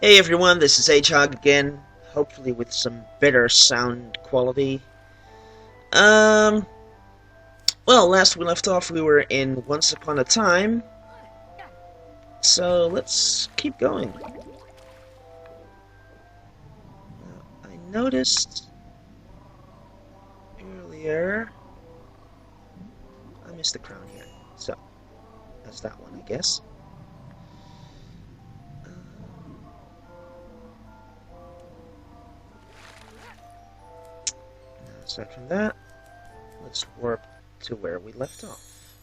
Hey everyone, this is H-Hog again, hopefully with some better sound quality. Um, well, last we left off we were in Once Upon a Time, so let's keep going. I noticed earlier, I missed the crown here, so that's that one, I guess. Aside from that, let's warp to where we left off.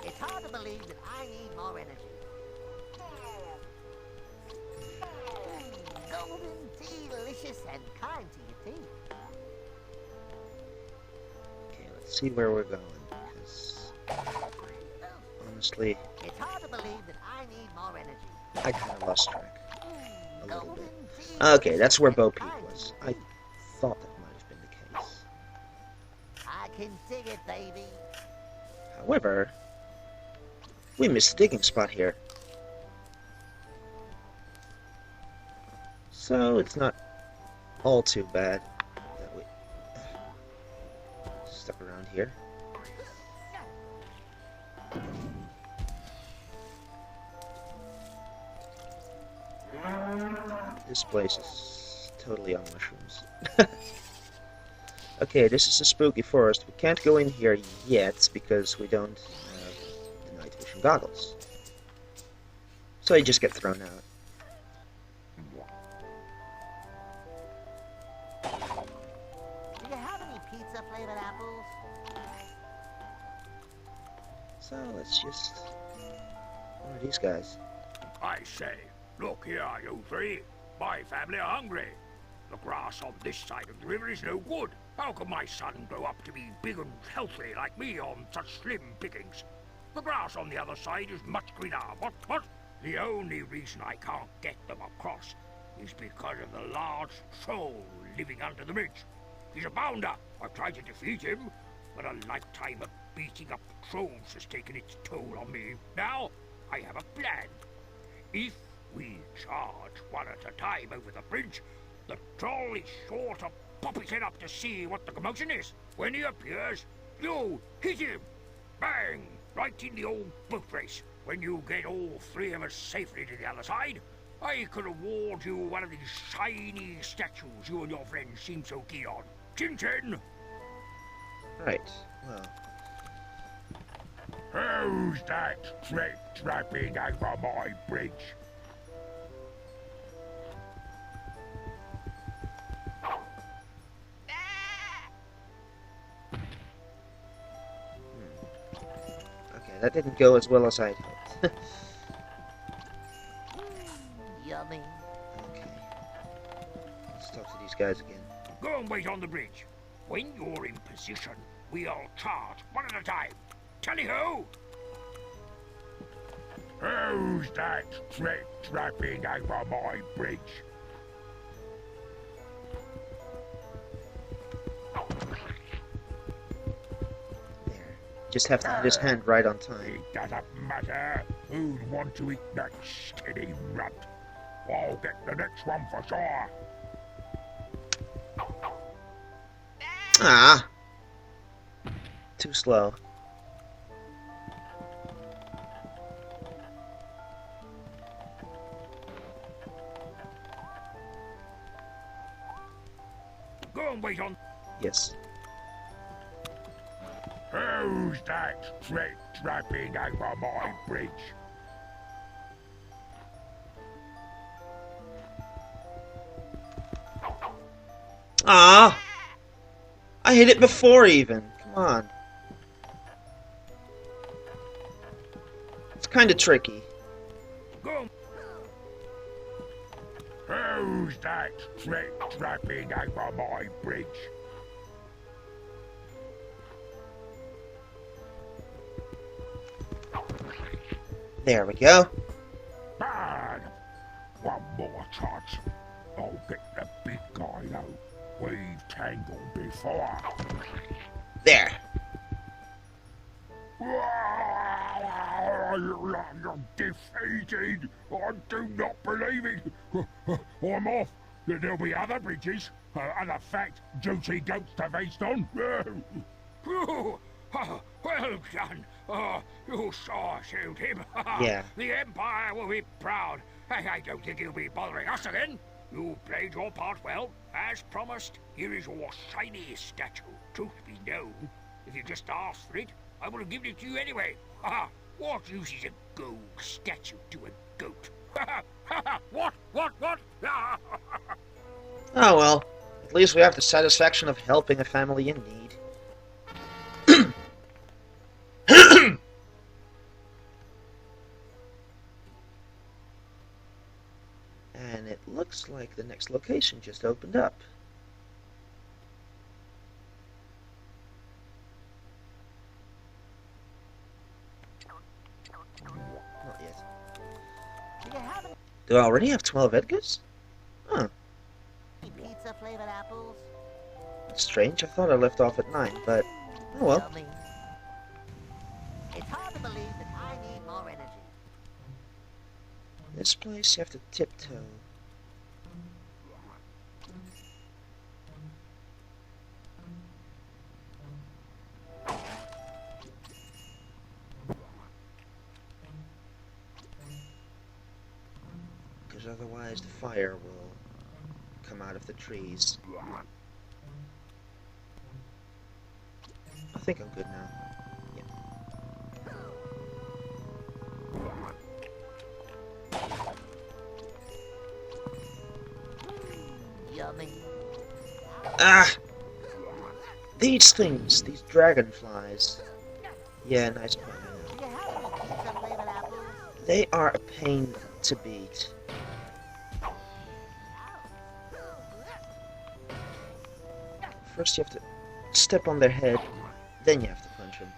It's hard to believe that I need more energy. Golden, delicious, and kind to your teeth. Okay, let's see where we're going, because honestly, it's hard to believe that I need more energy. I kind of lost track a little bit. Okay, that's where Bo Peep was. I thought that might have been the case. I can dig it, baby. However, we missed the digging spot here. So it's not all too bad that we stuck around here. This place is totally on mushrooms. Okay, this is a spooky forest. We can't go in here yet because we don't have the night vision goggles. So you just get thrown out. Do you have any pizza flavored apples? So let's just... What are these guys? I say, look here, you three. My family are hungry. The grass on this side of the river is no good. How can my son grow up to be big and healthy like me on such slim pickings? The grass on the other side is much greener. What? The only reason I can't get them across is because of the large troll living under the bridge. He's a bounder. I've tried to defeat him, but a lifetime of beating up trolls has taken its toll on me. Now, I have a plan. If we charge one at a time over the bridge, the troll is sure to pop his head up to see what the commotion is. When he appears, you hit him. Bang! Right in the old boat race. When you get all three of us safely to the other side, I could award you one of these shiny statues you and your friends seem so keen on. Chin-chin! Right, well... Who's that trip-trapping over my bridge? Okay, that didn't go as well as I'd hoped. Yummy. Okay. Let's talk to these guys again. Go and wait on the bridge. When you're in position, we'll charge one at a time. Tally-ho! Who's that trip-trapping over my bridge? There. Just have to hit his hand right on time. It doesn't matter. Who'd want to eat that skinny runt? I'll get the next one for sure. Ah! Too slow. Go and wait on... Yes. Who's that trip-trapping over my bridge? Ah! I hit it before even. Come on. It's kind of tricky. Go. Who's that trip-trapping over my bridge? There we go. Bad! One more chance. I'll get the big guy We've tangled before. There. I'm defeated. I do not believe it. I'm off. There'll be other bridges, other fat, juicy goats to feast on. Well done. You saw shoot him. Yeah. The Empire will be proud. I don't think you'll be bothering us again. You played your part well. As promised, here is your shiny statue. Truth be known, if you just asked for it, I would have given it to you anyway. What use is a gold statue to a goat? What? Oh well. At least we have the satisfaction of helping a family in need. And it looks like the next location just opened up. Not yet. Do I already have 12 Edgars? Huh. Pizza flavored apples? That's strange. I thought I left off at 9, but oh well. Yummy. It's hard to believe that I need more energy. This place you have to tiptoe. Because otherwise the fire will come out of the trees. I think I'm good now. Yummy. Ah! These things, these dragonflies. Yeah, nice point. Do you have any pizza flavored apples? They are a pain to beat. First you have to step on their head, then you have to punch them.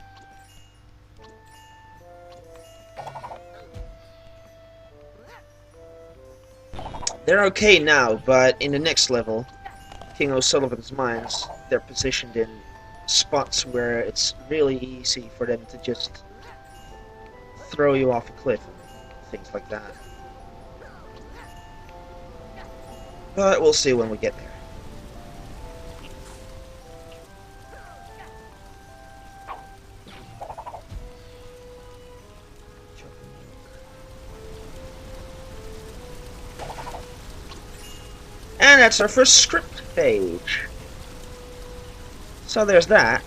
They're okay now, but in the next level, King O'Sullivan's Mines, they're positioned in spots where it's really easy for them to just throw you off a cliff and things like that. But we'll see when we get there. And that's our first script page. So there's that.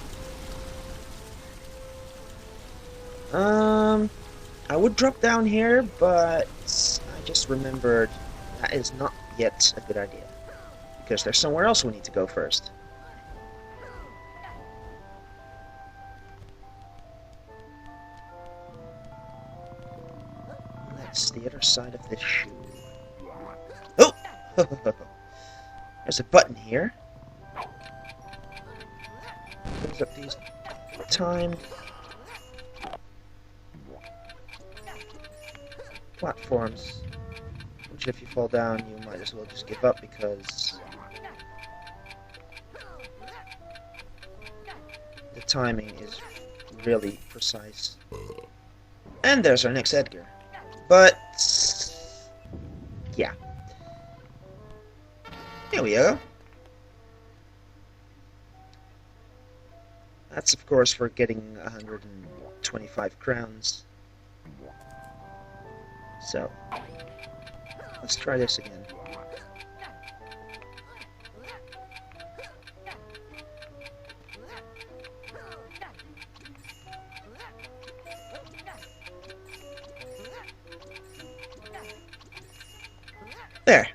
I would drop down here, but I just remembered that is not yet a good idea. Because there's somewhere else we need to go first. That's the other side of this shoe. Oh! There's a button here. Brings up these timed platforms, which if you fall down you might as well just give up because the timing is really precise. And there's our next Edgar. But yeah. Here we go. That's of course for getting 125 crowns. So, let's try this again. There.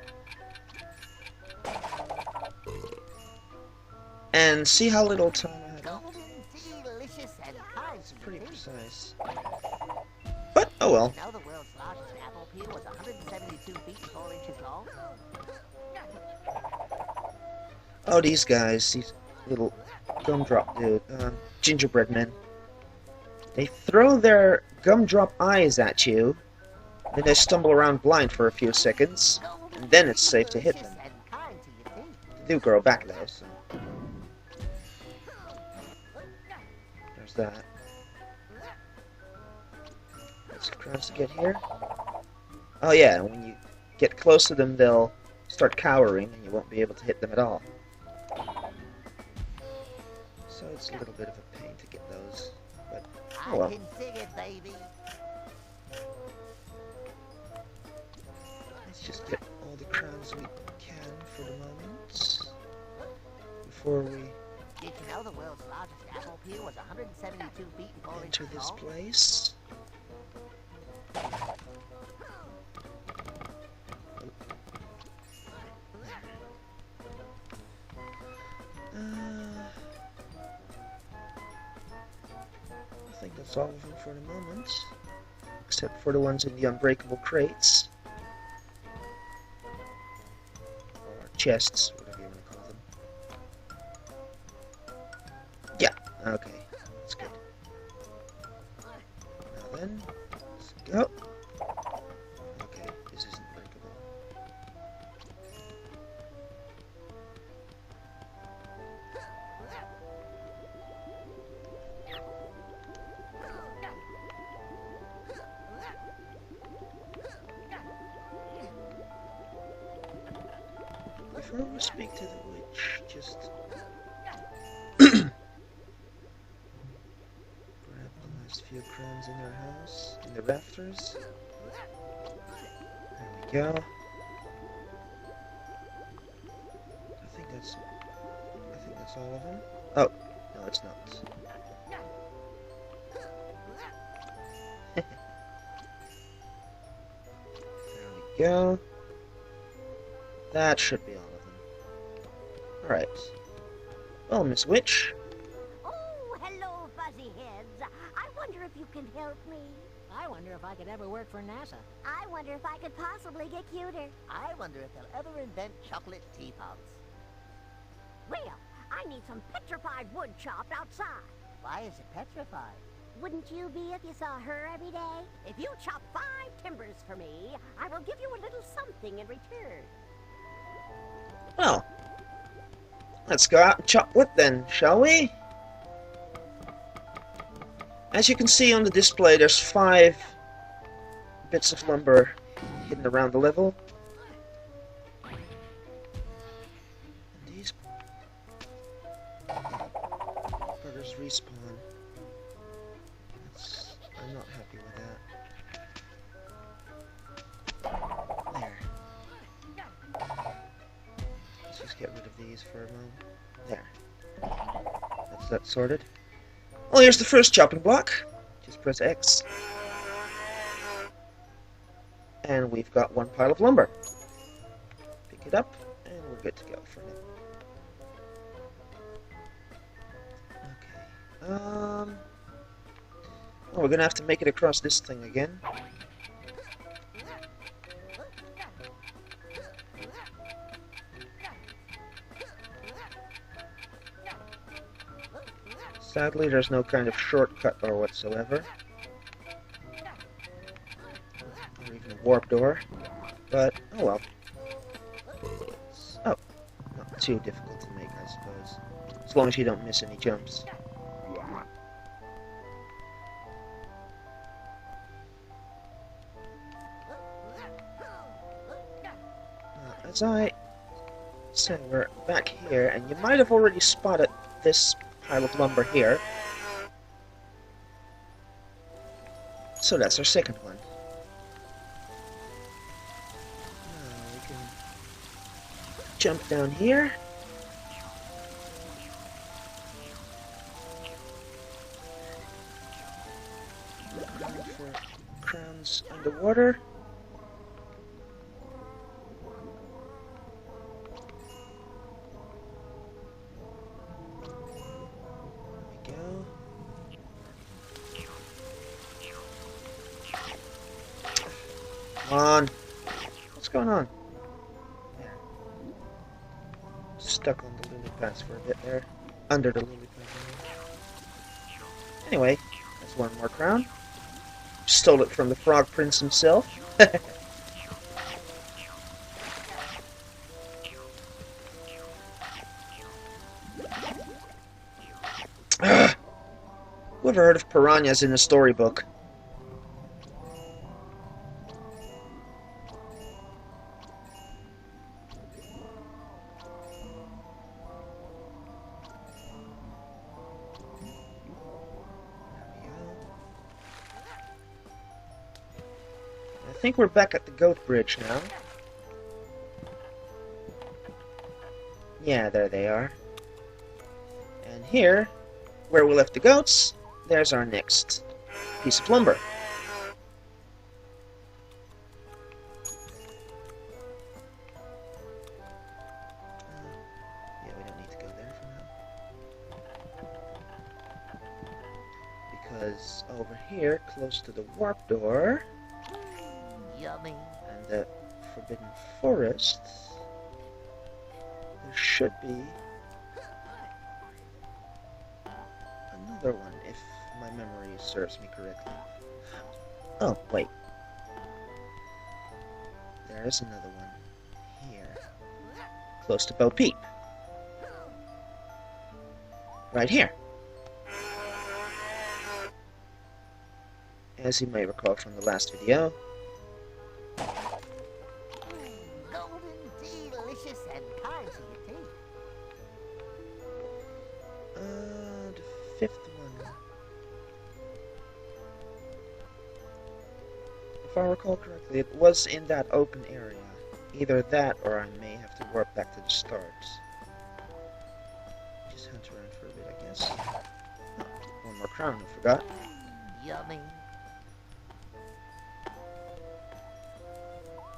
And see how little time I had left? Delicious and high. It's pretty precise. But, oh well. You know the world's largest apple peel was 172 feet 4 inches long? Oh, these guys, these little gumdrop gingerbread men. They throw their gumdrop eyes at you, then they stumble around blind for a few seconds, and then it's safe to hit them. do grow back though, so there's that. Let's try to get here. Oh yeah, when you get close to them, they'll start cowering, and you won't be able to hit them at all. So it's a little bit of a pain to get those, but oh well. I can dig it, baby. Let's just get all the crowns we can for the moment before we Did you know the world's largest apple peel was 172 feet and 4 enter inches this tall? place. I think that's all of them for the moment, except for the ones in the unbreakable crates. Or chests, whatever you want to call them. Yeah, okay, that's good. Now then, let's go. Okay, this isn't breakable. Before we speak to the witch, just grab the last few crowns in her house, in the rafters. There we go. I think that's all of them. Oh, no, it's not. There we go. That should be all of them. Alright. Well, Miss Witch. Oh, hello, fuzzy heads. I wonder if you can help me. I wonder if I could ever work for NASA. I wonder if I could possibly get cuter. I wonder if they'll ever invent chocolate teapots. Well, I need some petrified wood chopped outside. Why is it petrified? Wouldn't you be if you saw her every day? If you chop 5 timbers for me, I will give you a little something in return. Well, let's go out and chop wood then, shall we? As you can see on the display, there's 5 bits of lumber hidden around the level. And these buggers respawn. I'm not happy with that. There. Let's just get rid of these for a moment. There. That's that sorted. Well, here's the first chopping block. Just press X. And we've got 1 pile of lumber. Pick it up, and we're good to go for now. Okay. Well, we're gonna have to make it across this thing again. Sadly, there's no kind of shortcut or whatsoever. Or even a warp door. But, oh well. Oh, not too difficult to make, I suppose. As long as you don't miss any jumps. As I say, we're back here, and you might have already spotted this pile of lumber here. So that's our second one. Now we can jump down here. Look for crowns underwater. Come on. What's going on? There. Stuck on the lily pads for a bit there. Under the lily pads. Anyway, that's 1 more crown. Stole it from the Frog Prince himself. Whoever heard of piranhas in a storybook? I think we're back at the goat bridge now. Yeah, there they are. And here, where we left the goats, there's our next piece of lumber. Yeah, we don't need to go there for now. Because over here, close to the warp door, Yummy. and the Forbidden Forest, there should be another one, if my memory serves me correctly. Oh, wait. There is another one here, close to Bo Peep. Right here. As you may recall from the last video, Golden, delicious, and kind to your teeth. the fifth one. If I recall correctly, it was in that open area. Either that, or I may have to warp back to the start. Just hunt around for a bit, I guess. Oh, one more crown, I forgot. Yummy.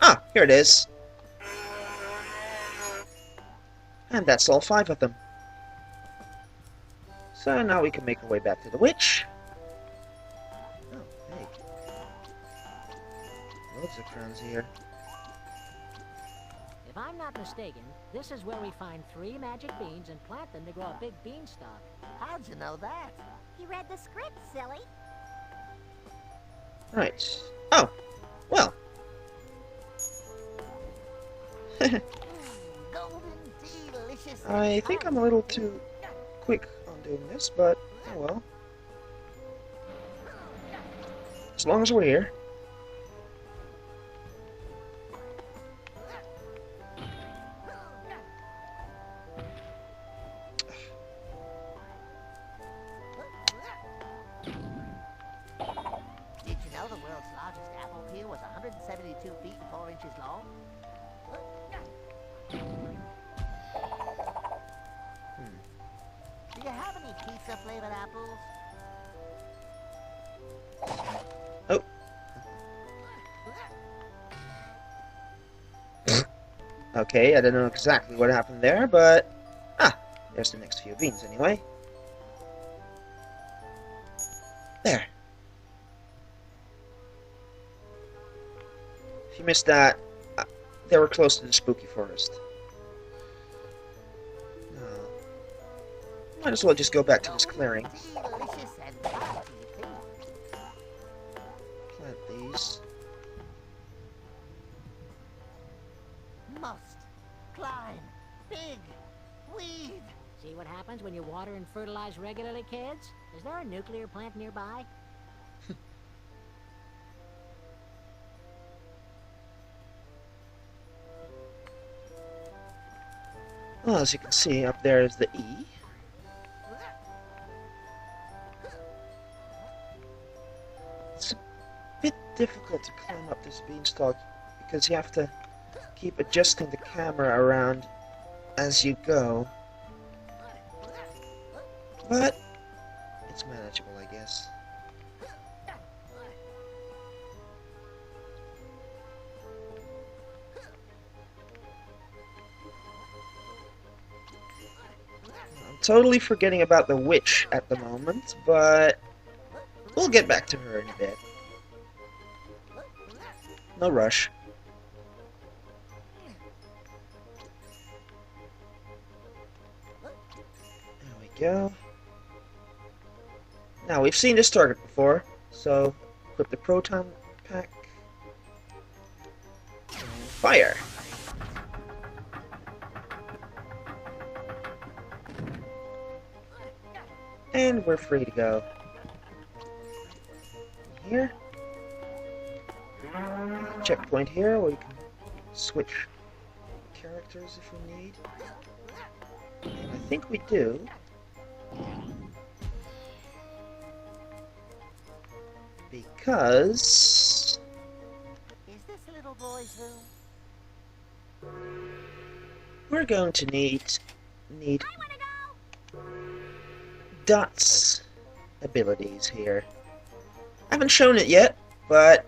Ah, here it is. And that's all 5 of them. So now we can make our way back to the witch. Oh, hey. Loads of crowns here. If I'm not mistaken, this is where we find 3 magic beans and plant them to grow a big beanstalk. How'd you know that? He read the script, silly. Right. Oh, well. Golden, delicious, and I think kind I'm a little too quick on doing this, but oh well. As long as we're here. Did you know the world's largest apple peel was 172 feet and 4 inches long? Do you have any pizza-flavored apples? Oh. Okay, I don't know exactly what happened there, but there's the next few beans anyway. There. If you missed that, they were close to the spooky forest. Might as well just go back to this clearing. Delicious and kind to your teeth. Plant these. Must climb big weed. See what happens when you water and fertilize regularly, kids? Is there a nuclear plant nearby? Well, as you can see, up there is the E. It's a bit difficult to climb up this beanstalk because you have to keep adjusting the camera around as you go. But it's manageable, I guess. I'm totally forgetting about the witch at the moment, but we'll get back to her in a bit. No rush. There we go. Now, we've seen this target before, so equip the proton pack. And fire! And we're free to go. here. Checkpoint here where you can switch characters if we need. And I think we do. Because Is this little boy's room? we're going to need I wanna go! Dot's abilities here. I haven't shown it yet, but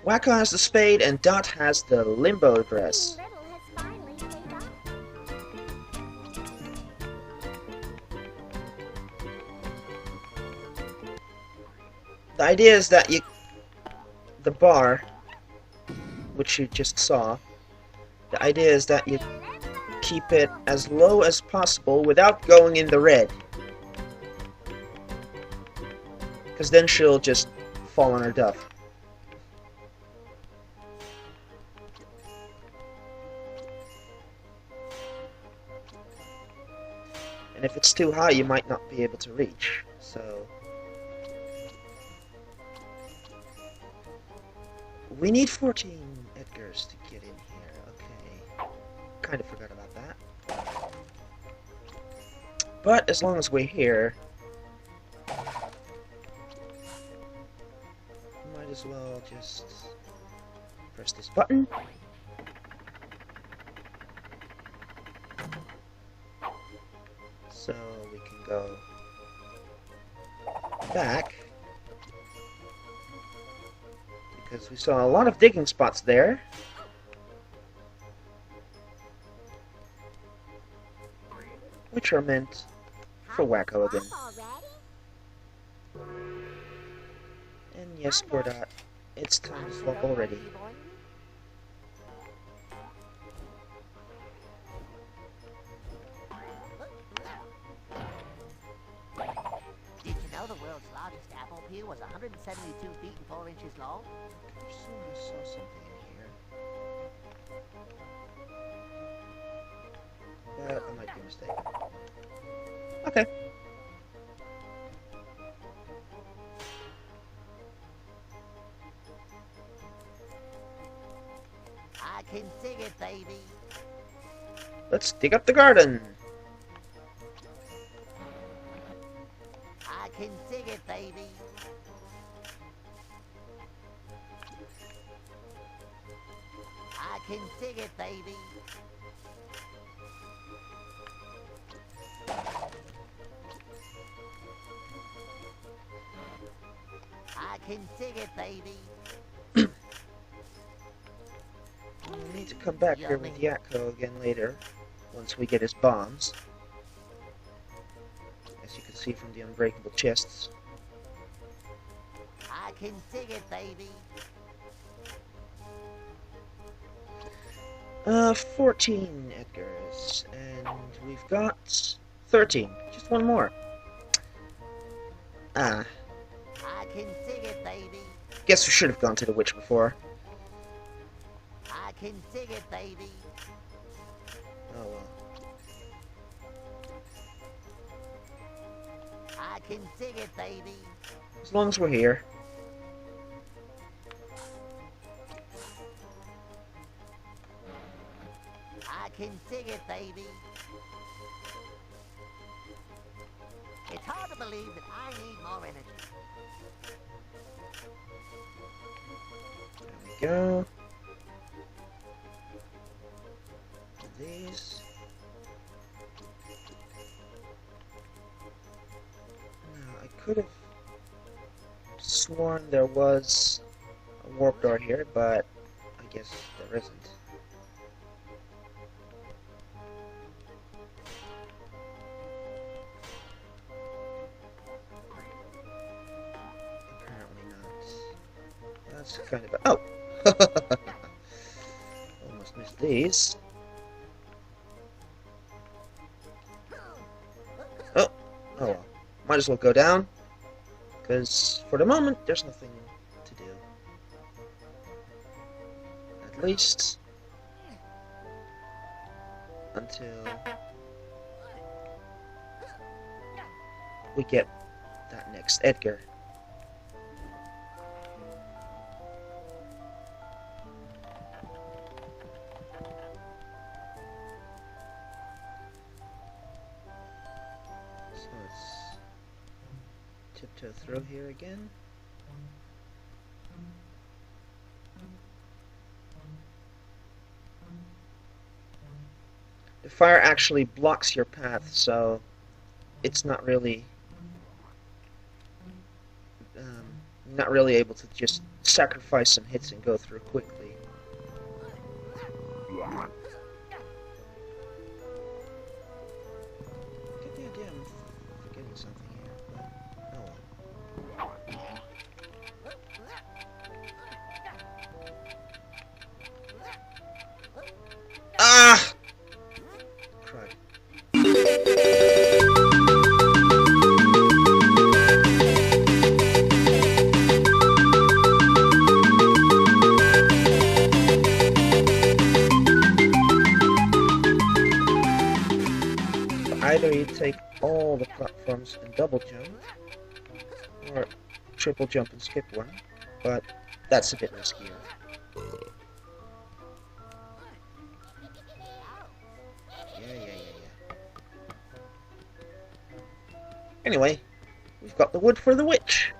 Wacko has the spade and Dot has the limbo dress. Little has finally paid off. The idea is that the bar, which you just saw, the idea is that you keep it as low as possible without going in the red. Because then she'll just fall on her duff. And if it's too high, you might not be able to reach. So we need 14 Edgars to get in here. Okay. Kind of forgot about that. But as long as we're here, might as well just press this button. So we can go back, because we saw a lot of digging spots there. Which are meant for Wacko again. And yes, poor Dot, it's time to swap already. Did you know the world's largest apple peel was 172 feet and 4 inches long? I saw something in here. But I might be mistaken. Okay. I can sing it, baby. Let's dig up the garden. I can sing it, baby. I can sing it, baby. I can sing it, baby. We need to come back here with Yakko again later, once we get his bombs. As you can see from the unbreakable chests. I can sing it, baby. 14 Edgars, and we've got 13. Just one more. Ah, I can sing it, baby. guess we should have gone to the witch before. I can sing it, baby. Oh well. I can sing it, baby. As long as we're here. I can sing it, baby. It's hard to believe that I need more energy. There we go. These. Now, I could have sworn there was a warp door here, but I guess there isn't. Apparently not. That's kind of oh! Almost missed these. Oh well. Might as well go down, because for the moment there's nothing to do. At least until we get that next Edgar. to throw here again. The fire actually blocks your path, so it's not really able to just sacrifice some hits and go through quickly. Get the idea I'm forgetting something here, but oh well. Ah! Crud. Either you take all the platforms and double jump, or triple jump and skip one, but that's a bit riskier. Yeah. Anyway, we've got the wood for the witch.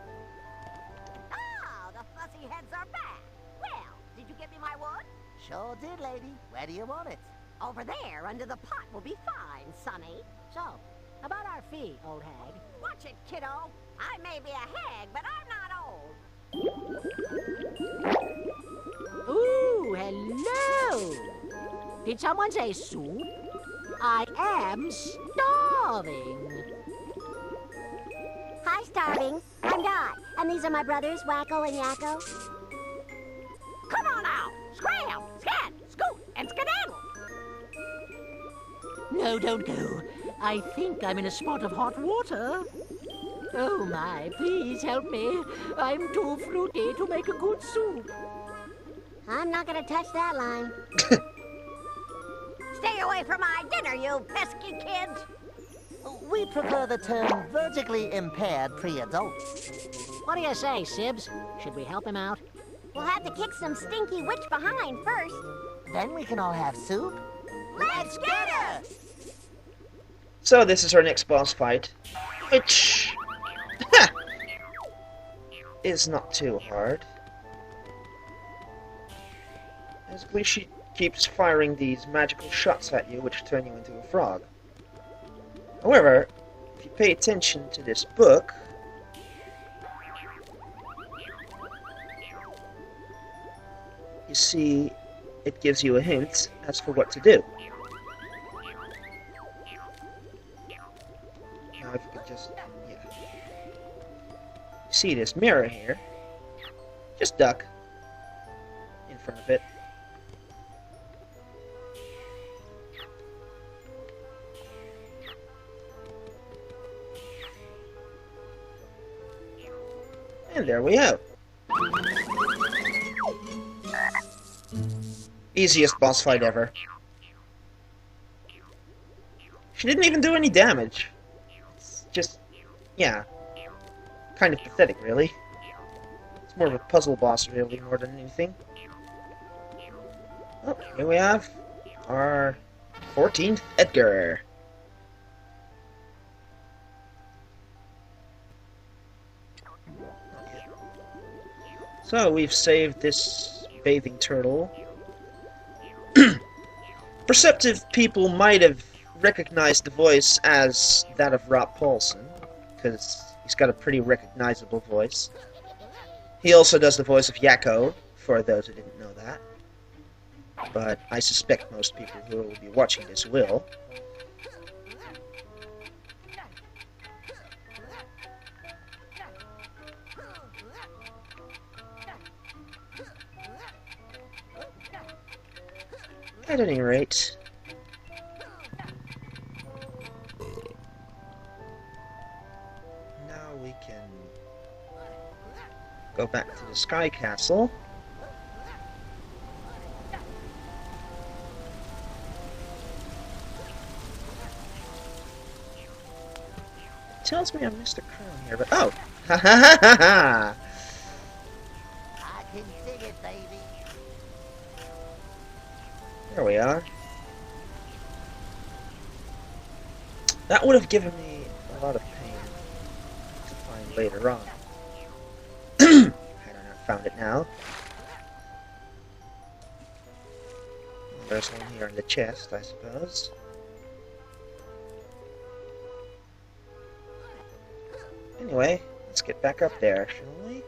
Oh, the fussy heads are back. Well, did you get me my wood? Sure did, lady. Where do you want it? Over there, under the pot will be fine, Sonny. So, about our fee, old hag. Watch it, kiddo. I may be a hag, but I'm not old. Ooh, hello! Did someone say soup? I am starving. Hi, Starving. I'm Dot, and these are my brothers, Wacko and Yakko. Come on out. Scram, scat, scoot, and skedaddle. No, don't go. I think I'm in a spot of hot water. Oh my, please help me. I'm too fruity to make a good soup. I'm not gonna touch that line. Stay away from my dinner, you pesky kids. We prefer the term vertically impaired pre-adult. What do you say, Sibs? Should we help him out? We'll have to kick some stinky witch behind first. Then we can all have soup. Let's get her! So this is our next boss fight, which is not too hard. Basically, she keeps firing these magical shots at you, which turn you into a frog. However, if you pay attention to this book, you see it gives you a hint as for what to do. Now if you could just, yeah. You see this mirror here, just duck in front of it. And there we have. Easiest boss fight ever. She didn't even do any damage. It's just, yeah, kind of pathetic, really. It's more of a puzzle boss, really, more than anything. Oh, here we have our 14th Edgar. So, we've saved this bathing turtle. Perceptive people might have recognized the voice as that of Rob Paulson, because he's got a pretty recognizable voice. He also does the voice of Yakko, for those who didn't know that. But I suspect most people who will be watching this will. At any rate, now we can go back to the Sky Castle. It tells me I missed a crown here, but oh! Ha ha ha ha ha! I can dig it, baby. There we are. That would have given me a lot of pain to find later on. I don't know, found it now. There's one here in the chest, I suppose. Anyway, let's get back up there, shall we?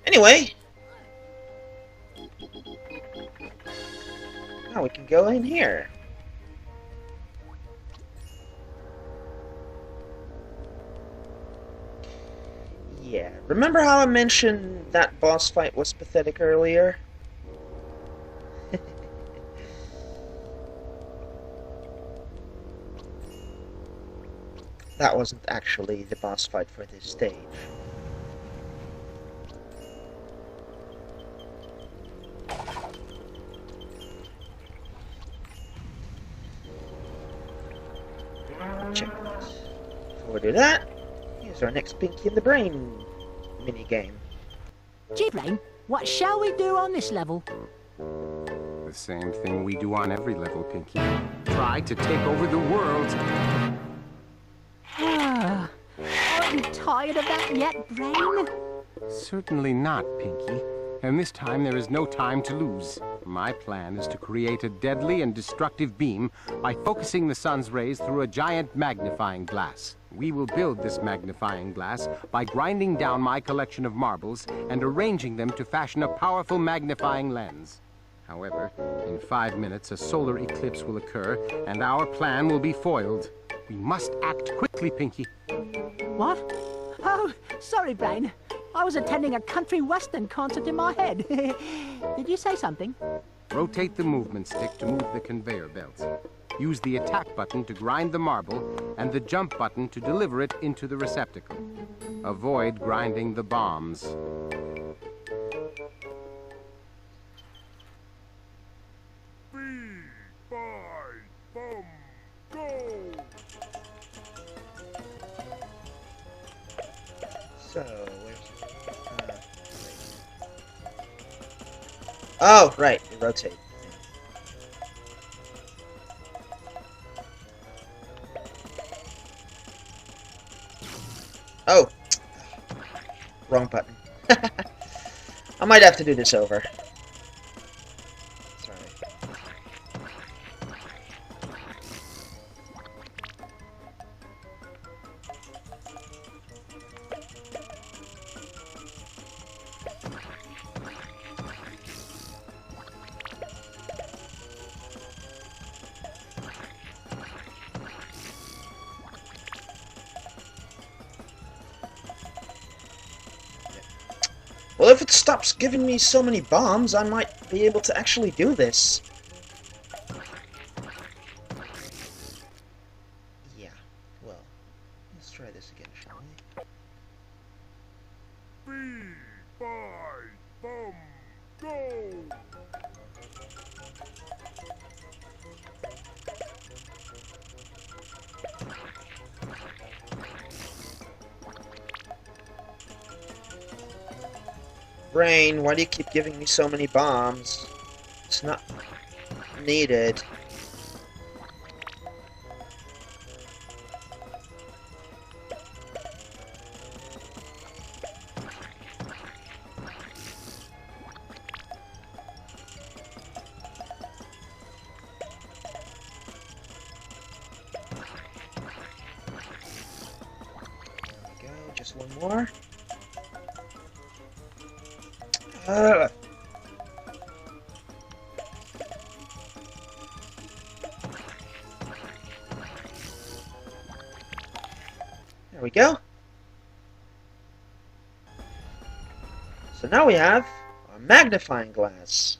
Anyway, now we can go in here. Yeah, remember how I mentioned that boss fight was pathetic earlier? That wasn't actually the boss fight for this stage. Check this. Before we do that, here's our next Pinky in the Brain minigame. Gee, Brain, what shall we do on this level? The same thing we do on every level, Pinky. Try to take over the world. Aren't you tired of that yet, Brain? Certainly not, Pinky. And this time there is no time to lose. My plan is to create a deadly and destructive beam by focusing the sun's rays through a giant magnifying glass. We will build this magnifying glass by grinding down my collection of marbles and arranging them to fashion a powerful magnifying lens. However, in 5 minutes a solar eclipse will occur and our plan will be foiled. We must act quickly, Pinky. What? Oh, sorry, Brain. I was attending a country western concert in my head. Did you say something? Rotate the movement stick to move the conveyor belt. Use the attack button to grind the marble and the jump button to deliver it into the receptacle. Avoid grinding the bombs. So, where's oh, right, you rotate. Oh, wrong button. I might have to do this over. Sorry. Well, if it stops giving me so many bombs, I might be able to actually do this. Yeah, well, let's try this again, shall we? 3, 5, bomb, go! Brain, why do you keep giving me so many bombs? It's not needed. There we go, just one more. There we go. So now we have a magnifying glass.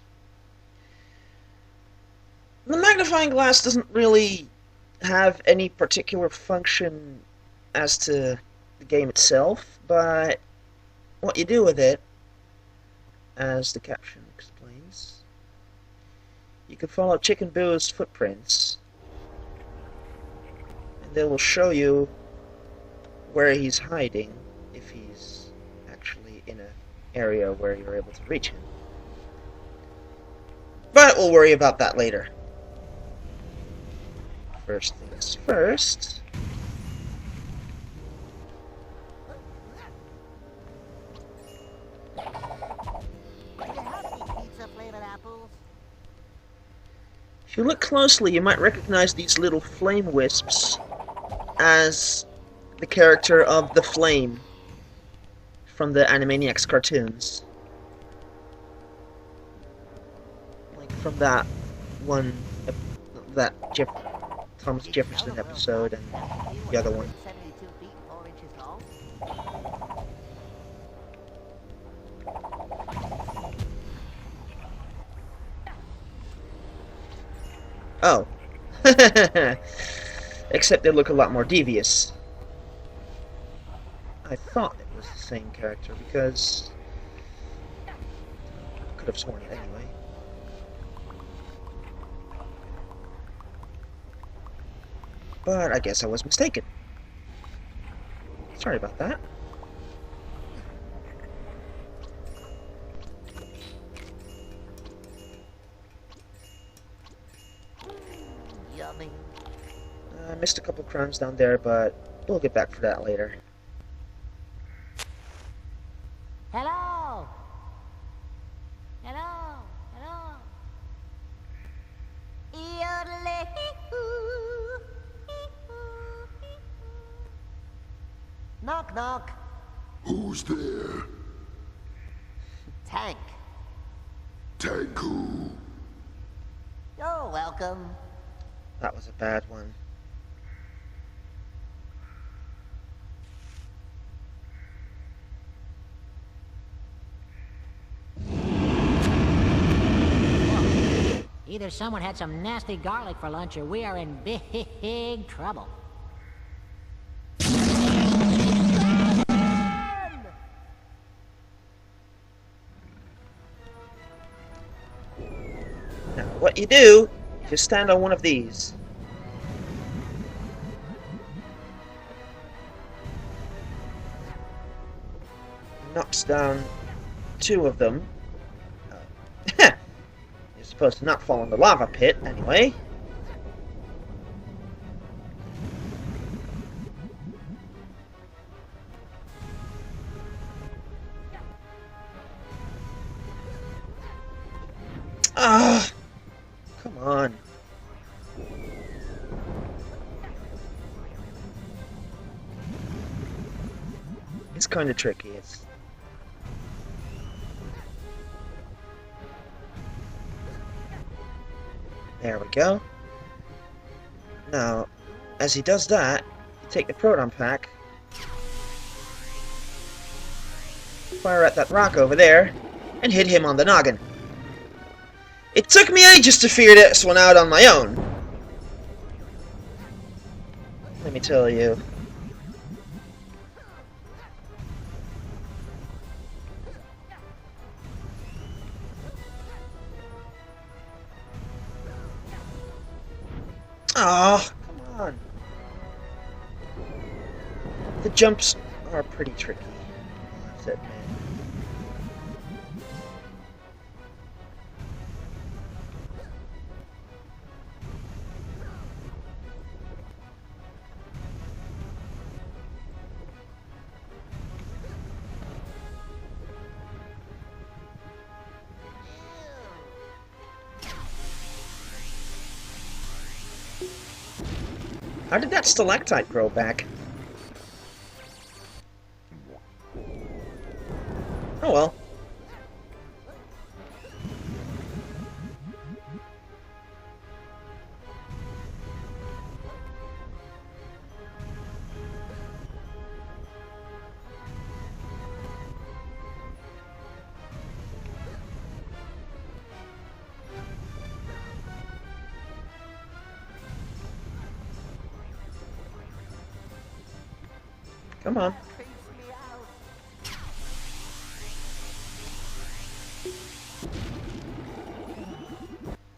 The magnifying glass doesn't really have any particular function as to the game itself, but what you do with it, as the caption explains, you can follow Chicken Boo's footprints, and they will show you where he's hiding if he's in an area where you're able to reach him. But we'll worry about that later. First things first. Do you have any pizza-flavored apples? If you look closely, you might recognize these little flame wisps as the character of the Flame from the Animaniacs cartoons. Like from that one, that Thomas Jefferson episode and the other one. 72 feet 4 inches long. Oh. Except they look a lot more devious. I thought it was the same character because I could have sworn it anyway. But I guess I was mistaken. Sorry about that. Yummy. I missed a couple crowns down there, but we'll get back for that later. Hello? Hello? Hello? Knock, knock. Who's there? Tank. Tank who? You're welcome. That was a bad one. Either someone had some nasty garlic for lunch or we are in big trouble. Now, what you do, just stand on one of these. Knocks down 2 of them. You're supposed to not fall in the lava pit, anyway. Ah! Come on. It's kind of tricky. There we go. Now, as he does that, you take the proton pack, fire at that rock over there, and hit him on the noggin. It took me ages to figure this one out on my own. Let me tell you. Oh, come on. The jumps are pretty tricky, I have to admit. How did that stalactite grow back? Oh well. Come on.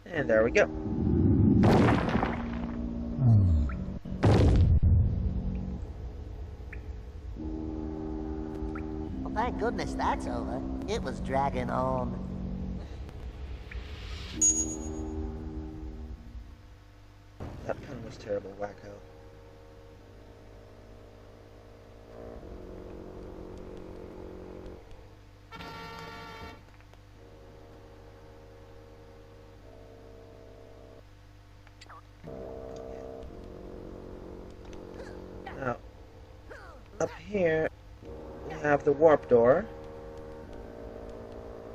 And there we go. Well, thank goodness that's over. It was dragging on. That pun was terrible, wacko. Now, up here, we have the warp door,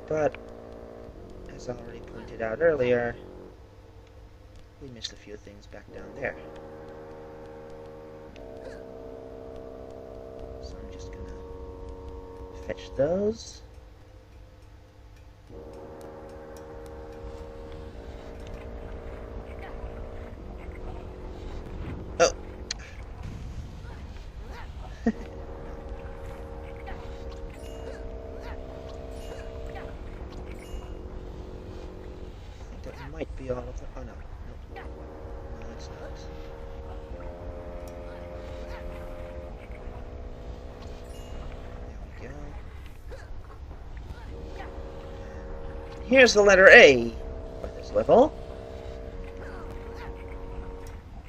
but, as I already pointed out earlier, we missed a few things back down there. So I'm just gonna fetch those. Oh! I think that might be all of them. Oh no. No, it's not. There we go. Here's the letter A for this level,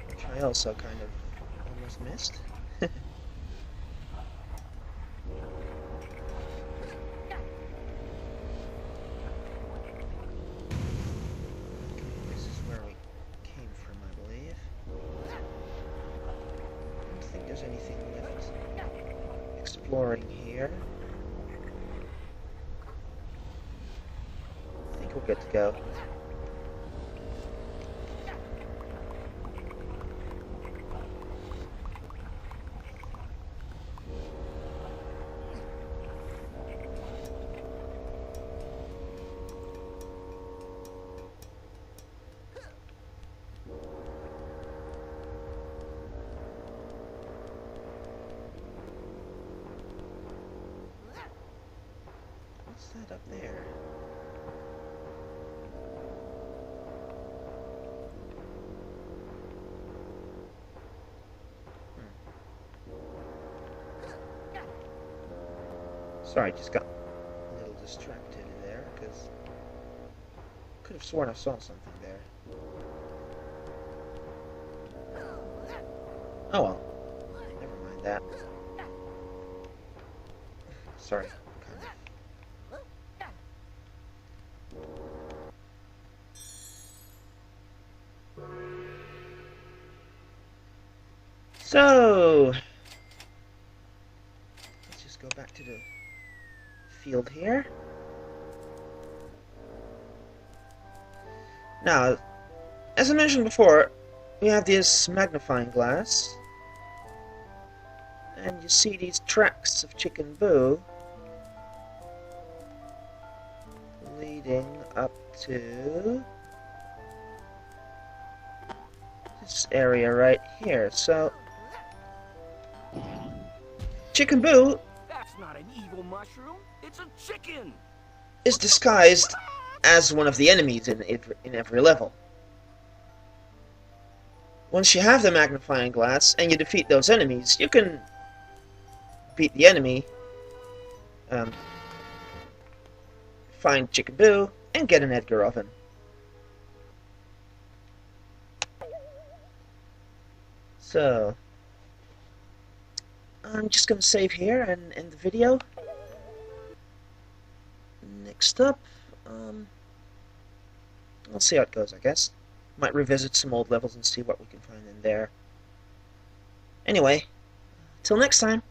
which I also kind of almost missed. This is where we came from, I believe. I don't think there's anything left exploring here. I think we're good to go. What's that up there? Sorry, just got a little distracted there, because I could have sworn I saw something there. Oh well. Never mind that. Sorry. So, let's just go back to the field here. Now, as I mentioned before, we have this magnifying glass, and you see these tracks of Chicken Boo leading up to this area right here. So, Chicken Boo That's not an evil mushroom. It's a chicken. is disguised as one of the enemies in every level. Once you have the magnifying glass and you defeat those enemies, you can beat the enemy, find Chicken Boo, and get an Edgar oven. So, I'm just going to save here and end the video. Next up, I'll see how it goes, I guess. Might revisit some old levels and see what we can find in there. Anyway, till next time.